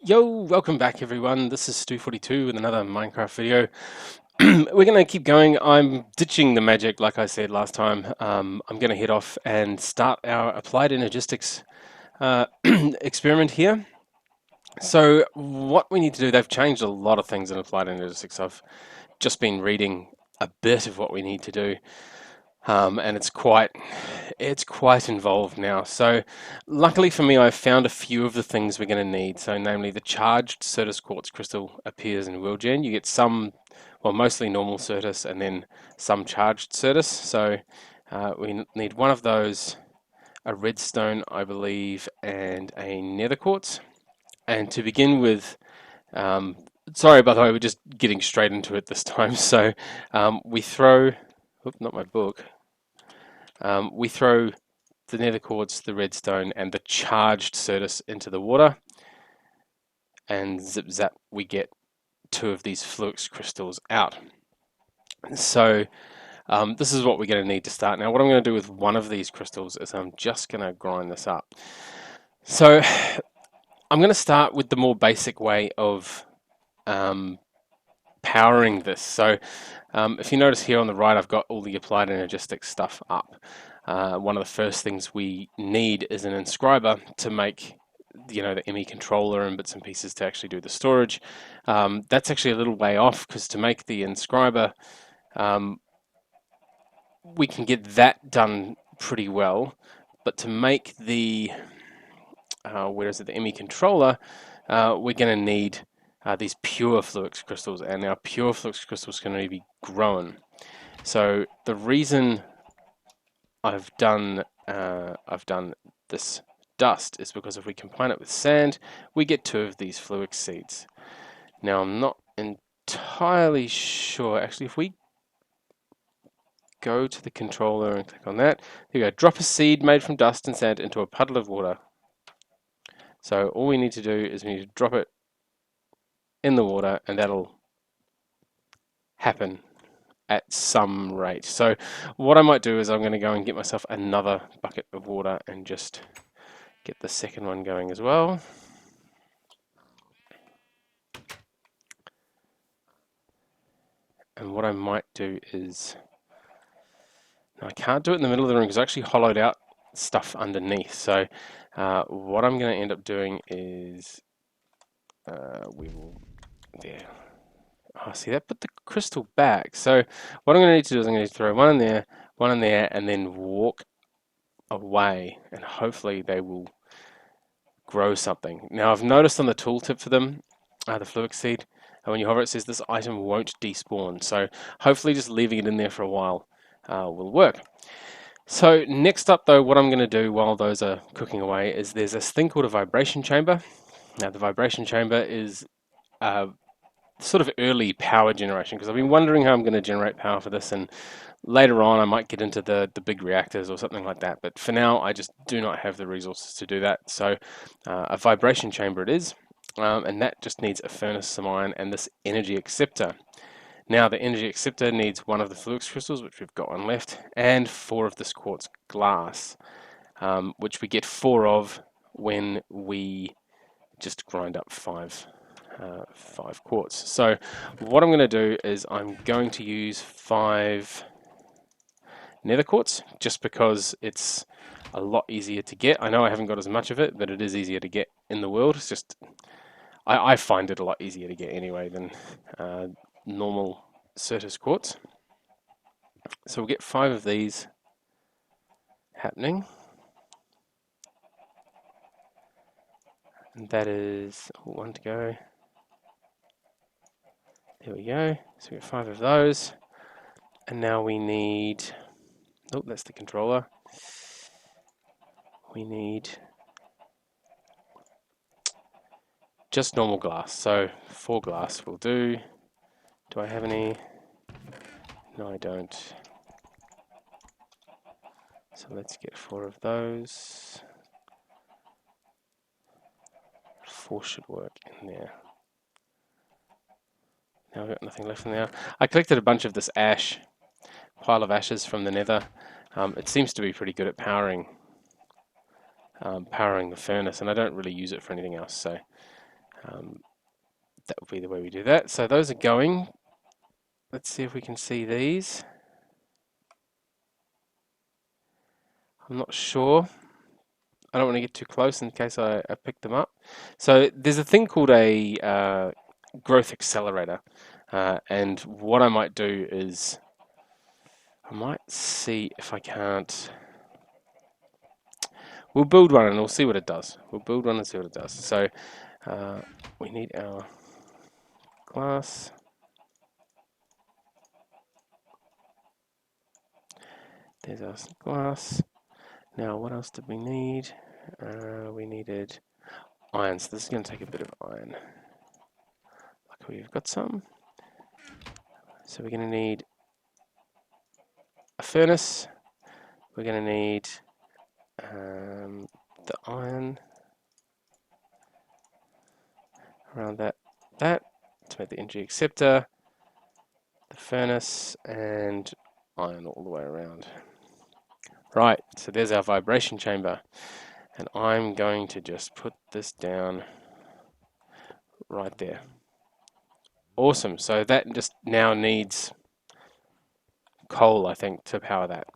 Yo, welcome back everyone. This is Stu42 with another Minecraft video. We're going to keep going. I'm ditching the magic like I said last time. I'm going to head off and start our applied energistics experiment here. So what we need to do, they've changed a lot of things in applied energistics. I've just been reading a bit of what we need to do. And it's quite involved now. So luckily for me, I've found a few of the things we're going to need. So namely, the charged Certus quartz crystal appears in Wheelgen. You get some, well, mostly normal Certus, and then some charged Certus. So we need one of those, a redstone, I believe, and a nether quartz. And to begin with, sorry, by the way, we're just getting straight into it this time. So we throw, not my book. We throw the nether quartz, the redstone, and the charged Certus into the water, and zip zap, we get two of these flux crystals out. So this is what we're going to need to start. Now, what I'm going to do with one of these crystals is I'm just going to grind this up. So I'm going to start with the more basic way of powering this. So if you notice here on the right, I've got all the applied energistics stuff up. One of the first things we need is an inscriber to make, the ME controller and bits and pieces to actually do the storage. That's actually a little way off, because to make the inscriber, we can get that done pretty well. But to make the, the ME controller, we're going to need these pure flux crystals, and our pure flux crystals can only be grown. So the reason I've done this dust is because if we combine it with sand, we get two of these fluix seeds. Now I'm not entirely sure. Actually, if we go to the controller and click on that, there we go. Drop a seed made from dust and sand into a puddle of water. So all we need to do is we need to drop it in the water, and that'll happen at some rate. So what I might do is I'm going to go and get myself another bucket of water and just get the second one going as well. And what I might do is, I can't do it in the middle of the room because I actually hollowed out stuff underneath. So what I'm going to end up doing is there. Oh, see, that put the crystal back. So what I'm going to need to do is I'm going to throw one in there, and then walk away, and hopefully they will grow something. Now, I've noticed on the tooltip for them, the fluix seed, when you hover, it says this item won't despawn. So hopefully just leaving it in there for a while will work. So next up, though, what I'm going to do while those are cooking away is there's this thing called a vibration chamber. Now, the vibration chamber is sort of early power generation, because I've been wondering how I'm going to generate power for this, and later on I might get into the big reactors or something like that, but for now I just do not have the resources to do that. So a vibration chamber it is, and that just needs a furnace, some iron, and this energy acceptor. Now the energy acceptor needs one of the flux crystals, which we've got one left, and 4 of this quartz glass, which we get 4 of when we just grind up 5 quartz. So what I'm going to do is I'm going to use 5 nether quartz, just because it's a lot easier to get. I know I haven't got as much of it, but it is easier to get in the world. It's just, I find it a lot easier to get anyway than normal Certus quartz. So we'll get 5 of these happening. And that is one to go. There we go. So we have 5 of those. And now we need, oh, that's the controller. We need just normal glass. So 4 glass will do. Do I have any? No, I don't. So let's get 4 of those. 4 should work in there. Now I've got nothing left in there. I collected a bunch of this ash, pile of ashes from the nether. It seems to be pretty good at powering the furnace, and I don't really use it for anything else. So That would be the way we do that. So those are going. Let's see if we can see these. I'm not sure. I don't want to get too close in case I pick them up. So there's a thing called a growth accelerator. And what I might do is I might see if I can't. We'll build one and we'll see what it does. We'll build one and see what it does. So we need our glass. There's our glass. Now, what else did we need? We needed iron. So this is going to take a bit of iron. Luckily, we've got some. So we're going to need a furnace. We're going to need the iron around that to make the energy acceptor, the furnace, and iron all the way around. Right, so there's our vibration chamber, and I'm going to just put this down right there. Awesome, so that just now needs coal, I think, to power that.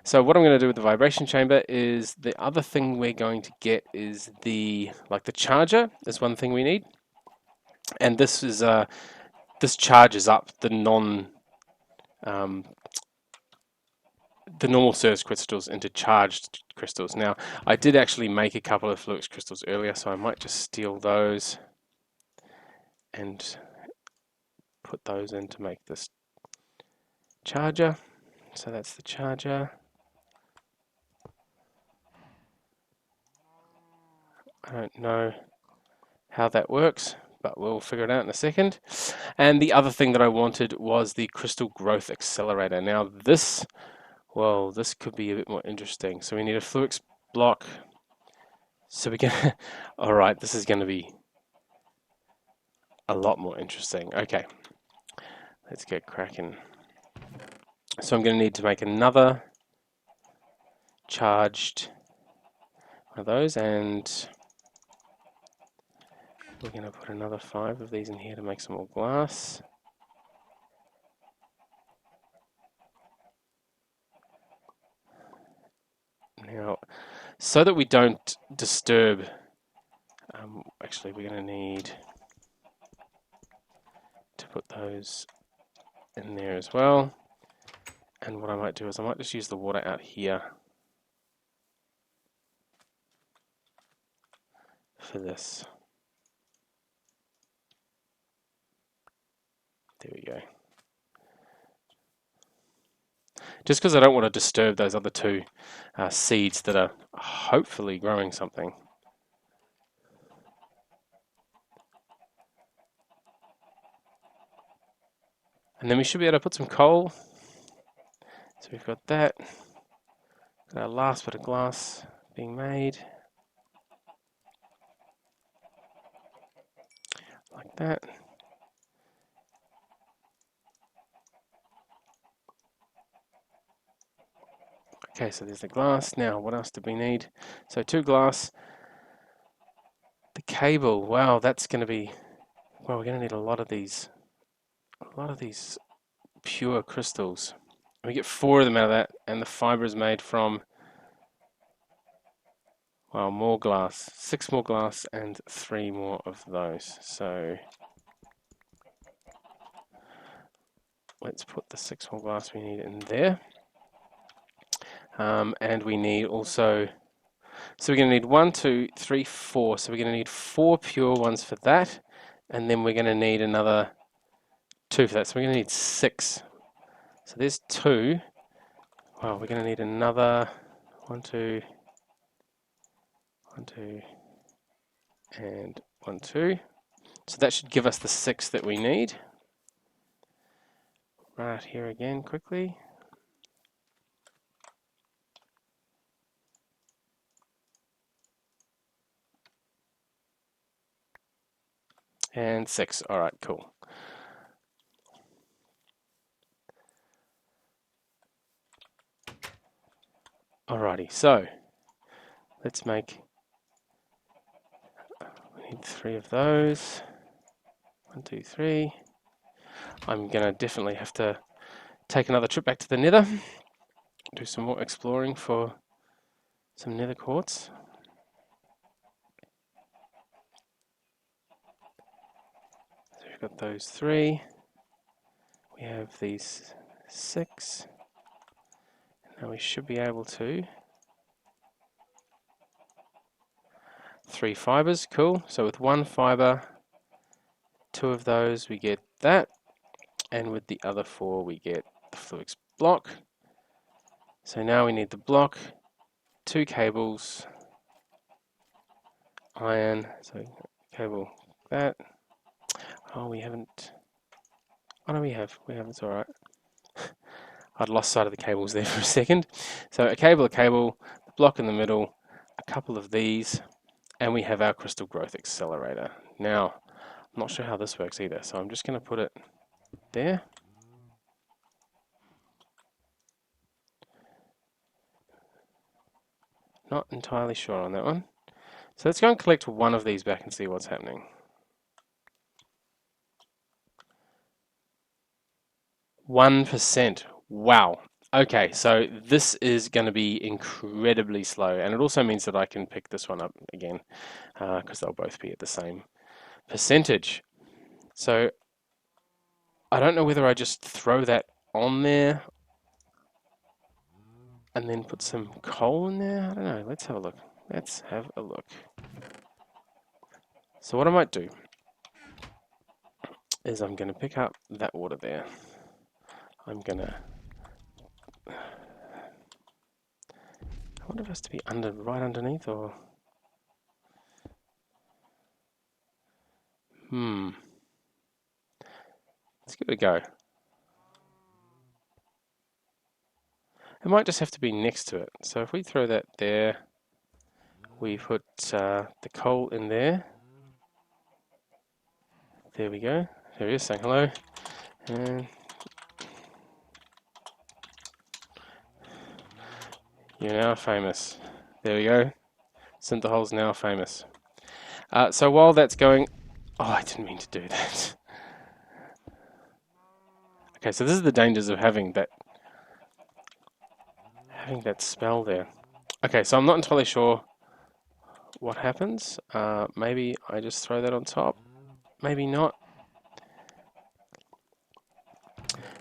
So what I'm going to do with the vibration chamber is the other thing we're going to get is the charger is one thing we need, and this is this charges up the normal Ceres crystals into charged crystals. Now, I did actually make a couple of Fluix crystals earlier, so I might just steal those and put those in to make this charger. So that's the charger. I don't know how that works, but we'll figure it out in a second. And the other thing that I wanted was the crystal growth accelerator. Now this, well, this could be a bit more interesting. So we need a Fluix block. So we can, all right, this is going to be a lot more interesting. Okay, let's get cracking. So I'm going to need to make another charged one of those, and we're going to put another 5 of these in here to make some more glass. Now, so that we don't disturb, actually we're going to need to put those in there as well. And what I might do is I might just use the water out here for this. There we go. Just because I don't want to disturb those other two seeds that are hopefully growing something. And then we should be able to put some coal. So we've got that. Got our last bit of glass being made. Like that. Okay, so there's the glass. Now, what else did we need? So 2 glass. The cable. Wow, that's going to be... Well, we're going to need a lot of these pure crystals. We get 4 of them out of that, and the fiber is made from, well, more glass. 6 more glass and 3 more of those. So let's put the 6 more glass we need in there. And we need also, so we're going to need 1, 2, 3, 4. So we're going to need 4 pure ones for that, and then we're going to need another 2 for that. So we're going to need 6. So there's 2. Well, we're going to need another 1, 2, 1, 2, and 1, 2. So that should give us the 6 that we need. Right here again, quickly. And 6. All right, cool. Alrighty, so let's make, we Need 3 of those. 1, 2, 3. I'm going to definitely have to take another trip back to the nether, do some more exploring for some nether quartz. So we've got those 3. We have these 6. Now we should be able to. 3 fibers, cool. So with 1 fiber, 2 of those we get that, and with the other 4 we get the fluix block. So now we need the block, 2 cables, iron, so cable that. Oh, we haven't. Oh no, we have, it's alright. I'd lost sight of the cables there for a second. So a cable, the block in the middle, a couple of these, and we have our crystal growth accelerator. Now, I'm not sure how this works either, so I'm just going to put it there. Not entirely sure on that one. So let's go and collect one of these back and see what's happening. 1%. Wow. Okay, so this is going to be incredibly slow, and it also means that I can pick this one up again, because they'll both be at the same percentage. So I don't know whether I just throw that on there and then put some coal in there. I don't know. Let's have a look. Let's have a look. So what I might do is I'm going to pick up that water there. I'm going to... I wonder if it has to be right underneath, or... Let's give it a go. It might just have to be next to it. So if we throw that there, we put the coal in there. There we go. There he is saying hello. And you're now famous. There we go. Synthehol's now famous. So while that's going... Oh, I didn't mean to do that. Okay, so this is the dangers of having that spell there. Okay, so I'm not entirely sure what happens. Maybe I just throw that on top. Maybe not.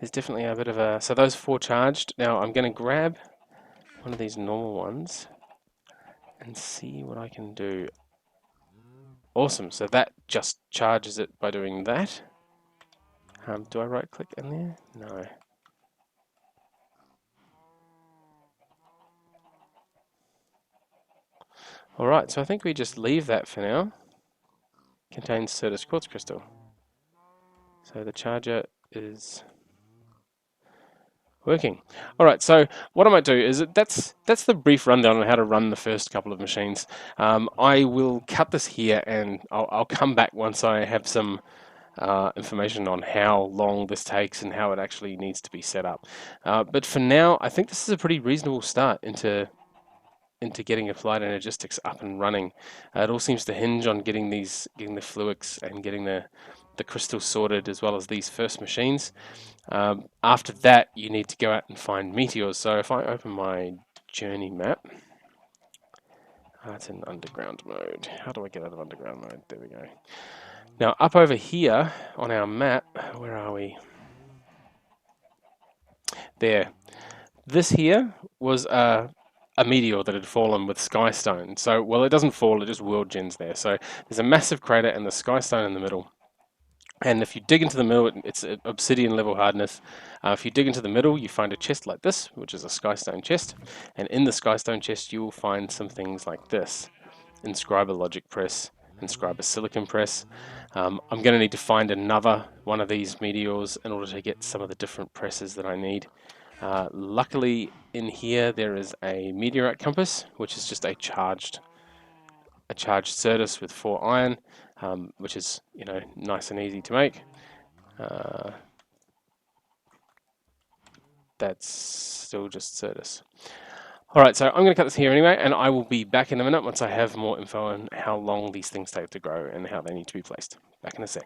There's definitely a bit of a... So those 4 charged. Now I'm going to grab one of these normal ones and see what I can do. Awesome, so that just charges it by doing that. Do I right click in there? No. Alright, so I think we just leave that for now. Contains Certus quartz crystal. So the charger is working. Alright, so what I might do is that's the brief rundown on how to run the first couple of machines. I will cut this here, and I'll come back once I have some information on how long this takes and how it actually needs to be set up. But for now, I think this is a pretty reasonable start into getting Applied Energistics up and running. It all seems to hinge on getting the fluix and getting the crystal sorted, as well as these first machines. After that, you need to go out and find meteors. So if I open my journey map, it's in underground mode. How do I get out of underground mode? There we go. Now up over here on our map, where are we? There. This here was a meteor that had fallen with skystone. So, well, it doesn't fall, it just world gens there. So there's a massive crater and the skystone in the middle. And if you dig into the middle, it's obsidian level hardness. If you dig into the middle, you find a chest like this, which is a skystone chest. And in the skystone chest, you will find some things like this. Inscriber logic press, Inscriber silicon press. I'm going to need to find another one of these meteors in order to get some of the different presses that I need. Luckily, in here there is a meteorite compass, which is just a charged Certus with 4 iron, which is, you know, nice and easy to make. That's still just Certus. Alright, so I'm going to cut this here anyway, and I will be back in a minute once I have more info on how long these things take to grow and how they need to be placed. Back in a sec.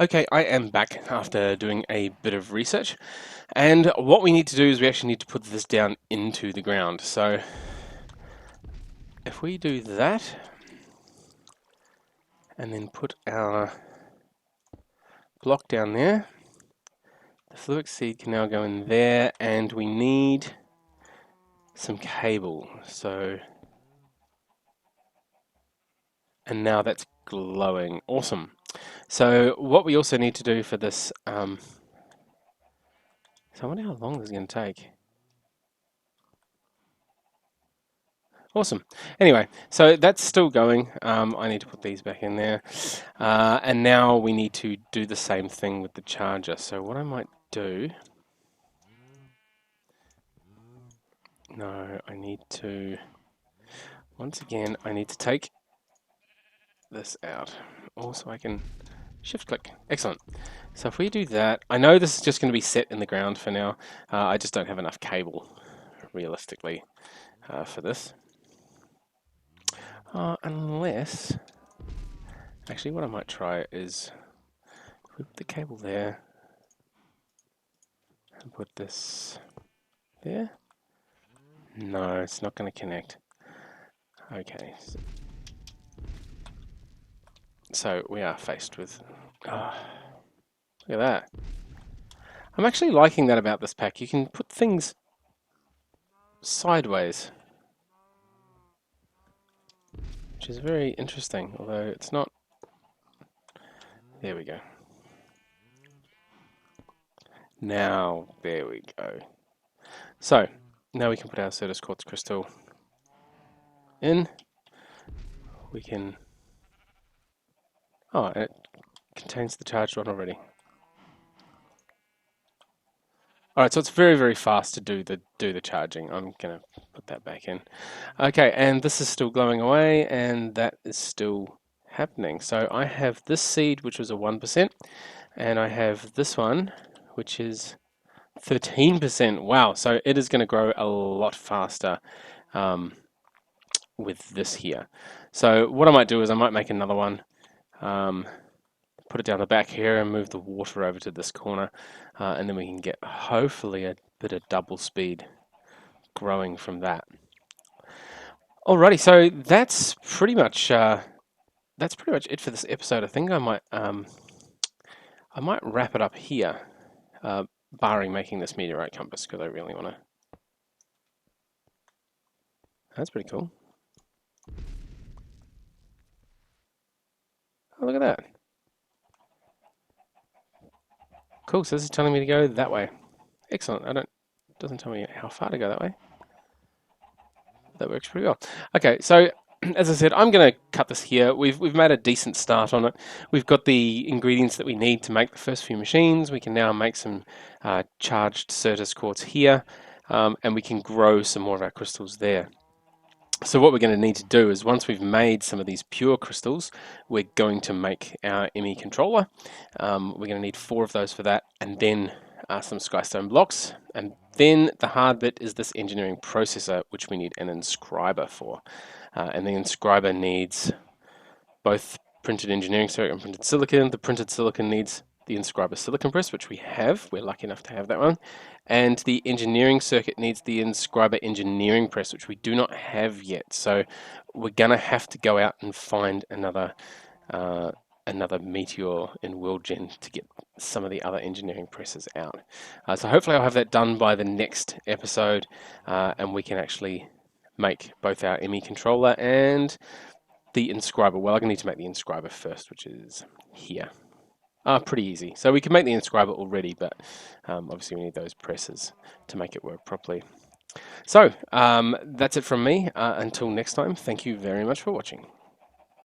Okay, I am back after doing a bit of research, and what we need to do is we actually need to put this down into the ground. So if we do that, and then put our block down there, the fluic seed can now go in there, and we need some cable. So, and now that's glowing. Awesome. So what we also need to do for this, so I wonder how long this is going to take. Awesome. Anyway, so that's still going. I need to put these back in there. And now we need to do the same thing with the charger. So what I might do... No, I need to... Once again, I need to take this out. Also, I can shift click. Excellent. So if we do that, I know this is just going to be set in the ground for now. I just don't have enough cable, realistically, for this. Unless... Actually, what I might try is put the cable there and put this there. No, it's not going to connect. Okay. So we are faced with... Oh, look at that. I'm actually liking that about this pack. You can put things sideways, which is very interesting, although it's not... There we go. Now, there we go. So, now we can put our Certus quartz crystal in. We can... Oh, and it contains the charged one already. Alright, so it's very, very fast to do the charging. I'm going to put that back in. Okay, and this is still glowing away, and that is still happening. So I have this seed, which was a 1%, and I have this one, which is 13%. Wow, so it is going to grow a lot faster with this here. So what I might do is I might make another one, put it down the back here and move the water over to this corner, and then we can get hopefully a bit of double speed growing from that. Alrighty, so that's pretty much it for this episode. I think I might wrap it up here, barring making this meteorite compass, because I really want to. That's pretty cool. Oh, look at that. Cool, so this is telling me to go that way. Excellent. Doesn't tell me how far to go that way. That works pretty well. Okay, so as I said, I'm going to cut this here. We've made a decent start on it. We've got the ingredients that we need to make the first few machines. We can now make some charged Certus quartz here, and we can grow some more of our crystals there. So what we're going to need to do is, once we've made some of these pure crystals, we're going to make our ME controller. We're going to need 4 of those for that, and then some skystone blocks. And then the hard bit is this engineering processor, which we need an inscriber for. And the inscriber needs both printed engineering circuit and printed silicon. The printed silicon needs the inscriber silicon press, which we have. We're lucky enough to have that one. And the engineering circuit needs the inscriber engineering press, which we do not have yet. So we're going to have to go out and find another meteor in WorldGen to get some of the other engineering presses out. So hopefully I'll have that done by the next episode, and we can actually make both our ME controller and the inscriber. Well, I'm going to need to make the inscriber first, which is here. Pretty easy. So we can make the inscriber already, but obviously we need those presses to make it work properly. So that's it from me. Until next time, thank you very much for watching.